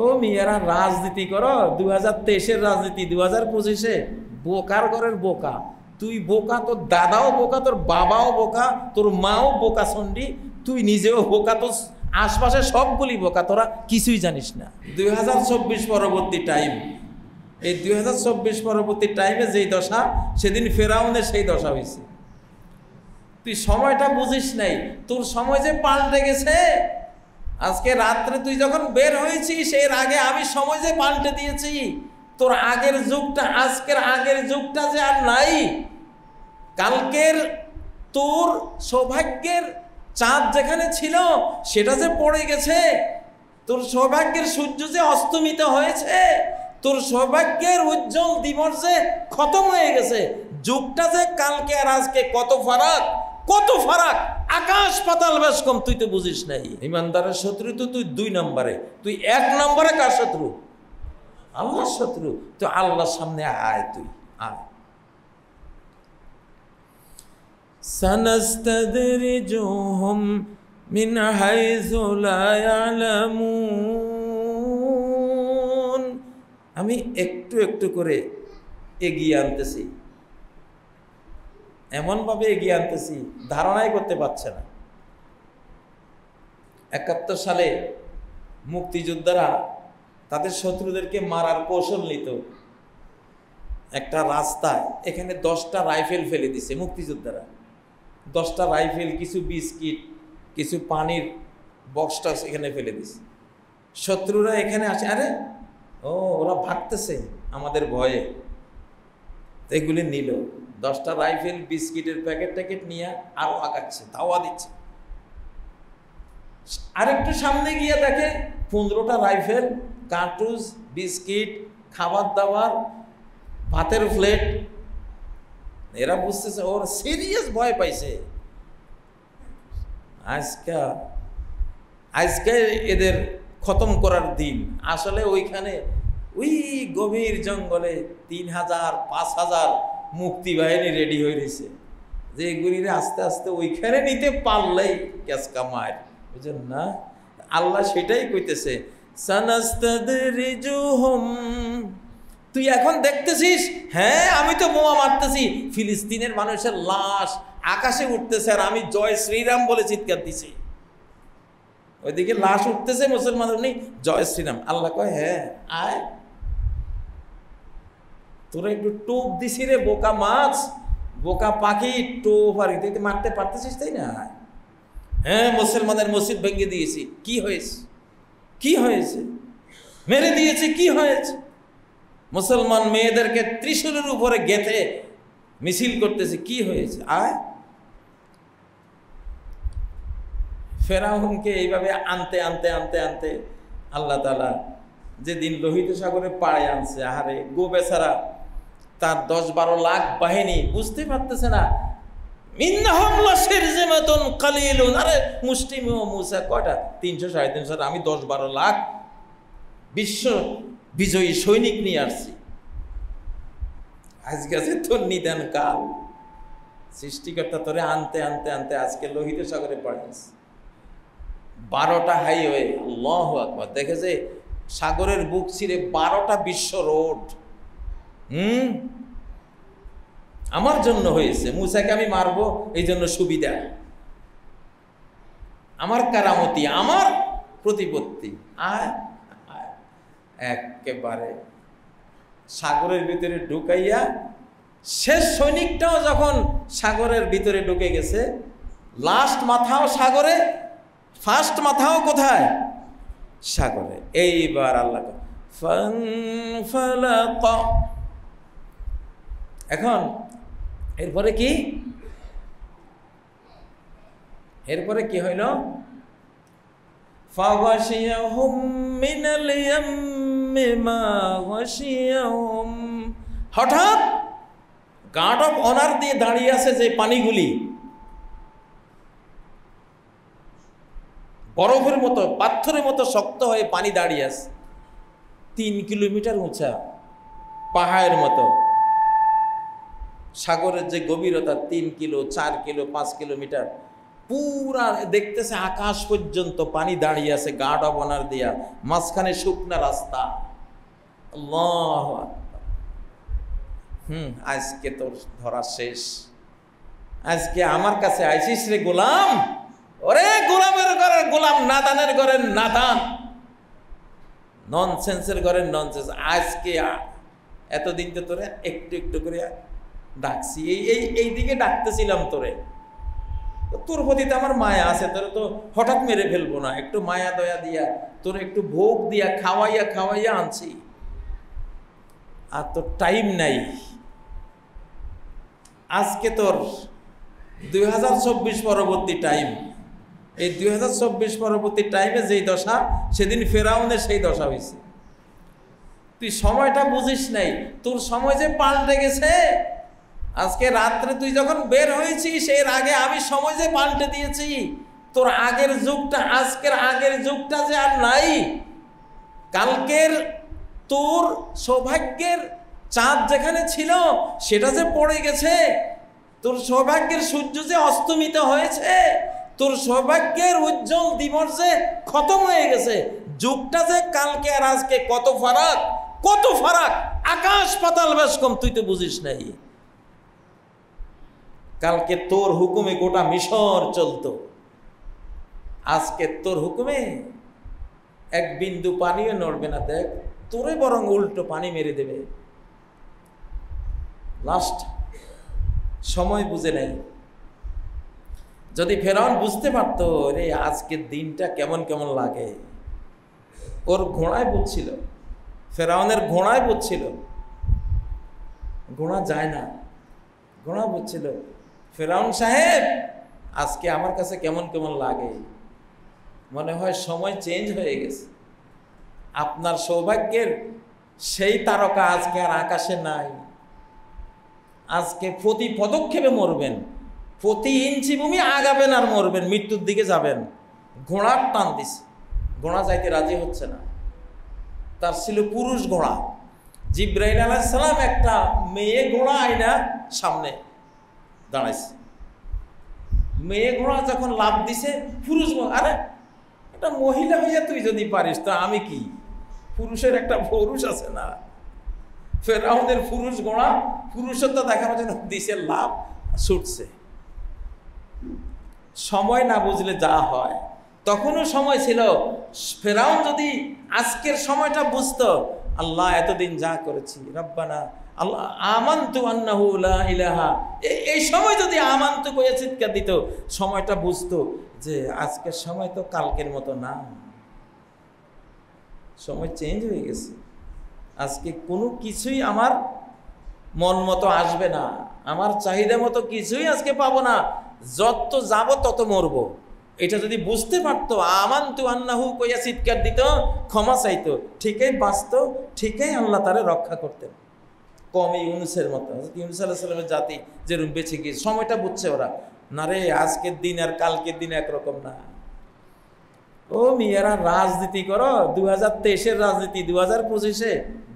ও মেয়েরা রাজনীতি করো, 2023-এর রাজনীতি 2025-এ, বোকার ঘরের বোকা। তুই বোকা, তোর দাদাও বোকা, তোর বাবাও বোকা, তোর মাও বোকা চন্ডী, তুই নিজেও বোকা, তোর আশপাশে সবগুলি বোকা, তোরা কিছুই জানিস না। 2024 পরবর্তী টাইম, এই 2024 পরবর্তী টাইমে যেই দশা, সেদিন ফেরাউনের সেই দশা হয়েছে। তুই সময়টা বুঝিস নাই, তোর সময় যে পাল্টে গেছে। আজকে রাত্রে তুই যখন বের হয়েছিস, এর আগে আমি সময় যে পাল্টে দিয়েছি। তোর আগের যুগটা, আজকের আগের যুগটা যে আর নাই। কালকের তোর সৌভাগ্যের চাঁদ যেখানে ছিল, সেটা যে পড়ে গেছে। তোর সৌভাগ্যের সূর্য যে অস্তমিত হয়েছে, তোর সৌভাগ্যের উজ্জ্বল দিবস যে খতম হয়ে গেছে। যুগটা যে কালকে আর আজকে কত ফারাক, কত ফারাক, আকাশ পাতাল বেশ কম। তুই তো বুঝিস নাই। ইমানদারের শত্রু তো তুই 2 নম্বরে, তুই 1 নম্বরে কার শত্রু? আল্লাহর শত্রু। তো আল্লাহর সামনে আয়, তুই আয়। সানাস্তাদরিজুহুম মিন হাইযু লা ইয়ালামুন। আমি একটু একটু করে এগিয়ে আনতেছি, এমনভাবে এগিয়ে আনতেছি ধারণাই করতে পারছে না। 71 সালে মুক্তিযোদ্ধারা তাদের শত্রুদেরকে মারার কৌশল নিত। একটা রাস্তায় এখানে 10টা রাইফেল ফেলে দিছে মুক্তিযোদ্ধারা। 10টা রাইফেল, কিছু বিস্কিট, কিছু পানির বক্সটা এখানে ফেলে দিছে। শত্রুরা এখানে আসে, আরে ও ওরা ভাগতেছে আমাদের ভয়ে, এগুলি নিল। 10টা রাইফেল, বিস্কিটের প্যাকেট ট্যাকেট নিয়ে আরো আগাচ্ছে, ধাওয়া দিচ্ছে। আরেকটু সামনে গিয়ে দেখে 15টা রাইফেল, কার্টুজ, বিস্কিট, খাবার দাবার, ভাতের প্লেট। এরা বুঝতেছে ওর সিরিয়াস ভয় পাইছে। আজকে এদের খতম করার দিন। আসলে ওইখানে ওই গভীর জঙ্গলে 3000 5000 মুক্তি বাহিনী রেডি হয়ে রয়েছে, যে এগুলিরে আস্তে আস্তে ওইখানে নিতে পারলেই ক্যাশ কামায়, বুঝলেন না? আল্লাহ সেটাই কইতেছে, সানাস্তাদরিজুহুম। তুই এখন দেখতেছিস, হ্যাঁ আমি তো বোমা মারতেছি, ফিলিস্তিনের মানুষের লাশ আকাশে উঠতেছে, আর আমি জয় শ্রীরাম বলে চিৎকার দিছি। ওইদিকে লাশ উঠতেছে, মুসলমানদের নেই, জয় শ্রীরাম। আল্লাহ কয়, হ্যাঁ আয়, তোরা একটু টোপ দিছি রে বোকা মাছ, বোকা পাখি, টোপ আর মারতে পারতেছিস, তাই না? হ্যাঁ মুসলমানের মসজিদ ভেঙে দিয়েছি, কি হয়েছে? কি হয়েছে? মেরে দিয়েছে, কি হয়েছে? মুসলমান মেয়েদেরকে ত্রিশূলের উপরে গেঁথে মিছিল করতেছে, কি হয়েছে? আয়। ফেরাউনকে এইভাবে আনতে আনতে আনতে আনতে আল্লাহ তাআলা যেদিন লোহিত সাগরে পাড়ে আনছে, আহারে গো বেচারা, তার 10-12 লাখ বাহিনী বুঝতে পারতেছে না। মিন্নাহুম লাশিরজিমাতুন কালিলুন। আরে মুষ্টিমেয় মুসা কয়টা? 300-350। আমি 10-12 লাখ বিশ্ব বিজয়ী সৈনিক নিয়ে আসছি। আজকে আছে তোর নিদান কাল। সৃষ্টিকর্তা তোরে আনতে আনতে আনতে আজকে লোহিত সাগরে পাড়াইছে। 12টা হাইওয়ে, আল্লাহু আকবার। দেখেছে সাগরের বুক ছিঁড়ে 12টা বিশ্ব রোড। আমার জন্য হয়েছে। মুসাকে আমি মারবো এই জন্য সুবিধা, আমার কারামতি, আমার প্রতিপত্তি। একেবারে সাগরের ভিতরে ঢুকাইয়া শেষ সৈনিকটাও যখন সাগরের ভিতরে ঢুকে গেছে, লাস্ট মাথাও সাগরে, ফার্স্ট মাথাও কোথায়? সাগরে। এইবার আল্লাহ ফানফালাক। এখন এরপরে কি? এরপরে কি হইল? ফাগাশিয়াহুম মিনাল ইয়াম্মি মা গাশিয়াহুম। হঠাৎ গার্ড অফ অনার দিয়ে দাঁড়িয়ে আছে যে পানিগুলি, বরফের মতো, পাথরের মতো শক্ত হয়ে পানি দাঁড়িয়ে আছে, 3 কিলোমিটার উঁচা, পাহাড়ের মতো। সাগরের যে গভীরতা 3 কিলো, 4 কিলো, 5 কিলোমিটার, পুরা দেখতেছে আকাশ পর্যন্ত পানি দাঁড়িয়ে আছে, গার্ড অব অনার দিয়া, মাঝখানে শুকনা রাস্তা। আল্লাহ, আজকে তোর ধরা শেষ। আজকে আমার কাছে আইসিস রে গোলাম, ওরে গোলামের ঘরের গোলাম, নাদানের ঘরের নাদান, ননসেন্সের ঘরের ননসেন্স। আজকে এতদিন তো তোরে একটু একটু করে ডাকছি, এই দিকে ডাকতেছিলাম তোরে, তোর প্রতি তো আমার মায়া আছে, তোরে তো হঠাৎ মেরে ফেলবো না, একটু মায়া দয়া দিয়া তোর একটু ভোগ দিয়া খাওয়াইয়া খাওয়াইয়া আনছি, আর তোর টাইম নাই। আজকে তোর 2024 পরবর্তী টাইম, এই 2024 পরবর্তী টাইমে যেই দশা, সেদিন ফেরাউনের সেই দশা হয়েছে। তুই সময়টা বুঝিস নাই, তোর সময় যে পাল্টে গেছে। আজকে রাত্রে তুই যখন বের হয়েছিস, এর আগে আমি সময় যে পাল্টে দিয়েছি। তোর আগের যুগটা, আজকের আগের যুগটা যে আর নাই। কালকের তোর সৌভাগ্যের চাঁদ যেখানে ছিল, সেটা যে পড়ে গেছে। তোর সৌভাগ্যের সূর্য যে অস্তমিত হয়েছে, তোর সৌভাগ্যের উজ্জ্বল দিবস যে খতম হয়ে গেছে। যুগটা যে কালকে আর আজকে কত ফারাক, কত ফারাক, আকাশ পাতাল বেশ কম, তুই তো বুঝিস নাই। কালকে তোর হুকুমে গোটা মিশর চলতো, আজকে তোর হুকুমে এক বিন্দু পানিও নড়বে না। দেখ, তোরে বরং উল্টো পানি মেরে দেবে। লাস্ট সময় বুঝে নেই। যদি ফেরাউন বুঝতে পারতো, রে আজকের দিনটা কেমন কেমন লাগে। ওর ঘোড়ায় বুঝছিল, ফেরাউনের ঘোড়ায় বুঝছিল, ঘোড়া যায় না, ঘোড়া বুঝছিল ফেরাউন সাহেব আজকে আমার কাছে কেমন কেমন লাগে, মনে হয় সময় চেঞ্জ হয়ে গেছে। আপনার সৌভাগ্যের সেই তারকা আজকে আর আকাশে নাই। আজকে প্রতি পদক্ষেপে মরবেন, প্রতি ইঞ্চি ভূমি আগাবেন আর মরবেন, মৃত্যুর দিকে যাবেন। ঘোড়ার টান দিছে, ঘোড়া যাইতে রাজি হচ্ছে না। তার ছিল পুরুষ ঘোড়া। জিব্রাইল আলাইহিস সালাম একটা মেয়ে ঘোড়া আইনা সামনে দাঁড়াইছে। মেয়ে ঘোড়া যখন লাফ দিছে, পুরুষ ঘোড়া, আরে একটা মহিলা হইয়া তুই যদি পারিস তো আমি কি, পুরুষের একটা পুরুষ আছে না। ফেরাউনের পুরুষ ঘোড়া পুরুষত্ব দেখানোর জন্য দিছে লাভ, ছুটছে। সময় না বুঝলে যা হয়। তখনও সময় ছিল। ফেরাউন যদি আজকের সময়টা বুঝতো, আল্লাহ এতদিন যা করেছি, রব্বানা আল্লাহ আমানতু আন্নাহু লা ইলাহা, এই সময় যদি আমানতু কইয়া চিৎকার দিত, সময়টা বুঝতো যে আজকের সময় তো কালকের মতো না, সময় চেঞ্জ হয়ে গেছে। আজকে কোনো কিছুই আমার মন মতো আসবে না, আমার চাহিদা মতো কিছুই আজকে পাবো না, যত যাব তত মরবো। এটা যদি বুঝতে পারতো, আমানতু আন্নাহু কইয়া চিৎকার দিত, ক্ষমা চাইতো, ঠিকই বাঁচত, ঠিকই আল্লাহ তারে রক্ষা করতেন। কমে ইউনুসের মতো, ইউনুস আলাইহিস সালামের জাতি যেরকম বেঁচে গিয়ে সময়টা বুঝছে ওরা, না রে আজকের দিন আর কালকের দিন একরকম না। ও মেয়েরা রাজনীতি করো, 2023-এর রাজনীতি 2025-এ,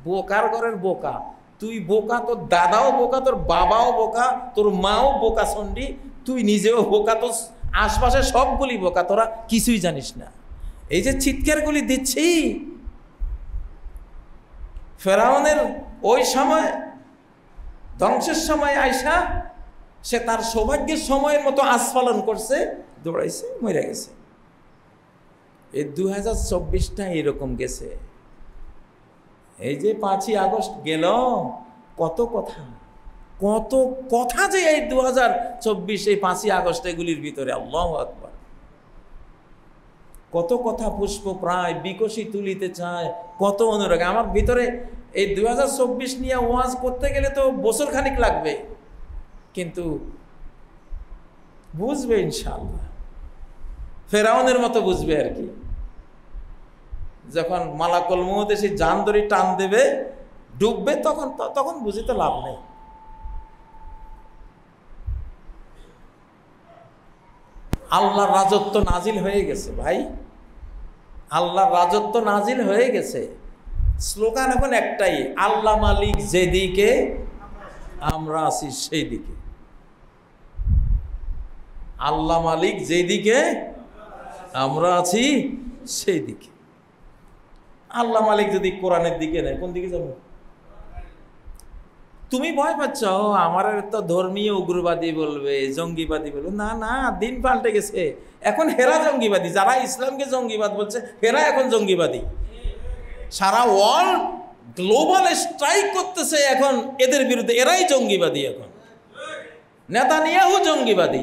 বোকার ঘরের বোকা। তুই বোকা, তোর দাদাও বোকা, তোর বাবাও বোকা, তোর মাও বোকা চন্ডী, তুই নিজেও বোকা, তোর আশপাশে সবগুলি বোকা, তোরা কিছুই জানিস না। এই যে চিৎকারগুলি দিচ্ছি, ফেরাউনের ওই সময় ধ্বংসের সময় আয়সা, সে তার সৌভাগ্যের সময়ের মতো আস্ফালন করছে, দৌড়াইছে, মরে গেছে। এই 2024টা এরকম গেছে। এই যে 5ই আগস্ট গেল, কত কথা, কত কথা যে এই 2024 এই 5ই আগস্ট এগুলির ভিতরে, আল্লাহু আকবার, কত কথা পুষ্প প্রায় বিকশি তুলিতে চায়, কত অনুরাগ আমার ভিতরে। এই 2024 নিয়ে ওয়াজ করতে গেলে তো বছর খানিক লাগবে, কিন্তু বুঝবে ইনশাআল্লাহ, ফেরাউনের মতো বুঝবে আর কি। যখন মালাকুল মউত এসে জান ধরে টান দেবে, ডুববে, তখন বুঝিতে লাভ নেই। আল্লাহর রাজত্ব নাজিল হয়ে গেছে ভাই, আল্লাহর রাজত্ব নাজিল হয়ে গেছে। স্লোগান এখন একটাই, আল্লাহ মালিক যেদিকে আমরা আছি সেই দিকে। আল্লাহ মালিক যেদিকে আমরা আছি সেই দিকে। আল্লাহ মালিক যদি কোরআনের দিকে নেয়, কোন দিকে যাবো? তুমি ভয় পাচ্ছ আমার তো ধর্মীয় উগ্রবাদী বলবে, জঙ্গিবাদী বলবে। না না, দিন পাল্টে গেছে। এখন হেরা জঙ্গিবাদী, যারা ইসলামকে জঙ্গিবাদ বলছে হেরা এখন জঙ্গিবাদী। সারা ওয়ার্ল্ড গ্লোবাল স্ট্রাইক করতেছে এখন এদের বিরুদ্ধে, এরাই জঙ্গিবাদী। এখন নেতানিয়াহু জঙ্গিবাদী।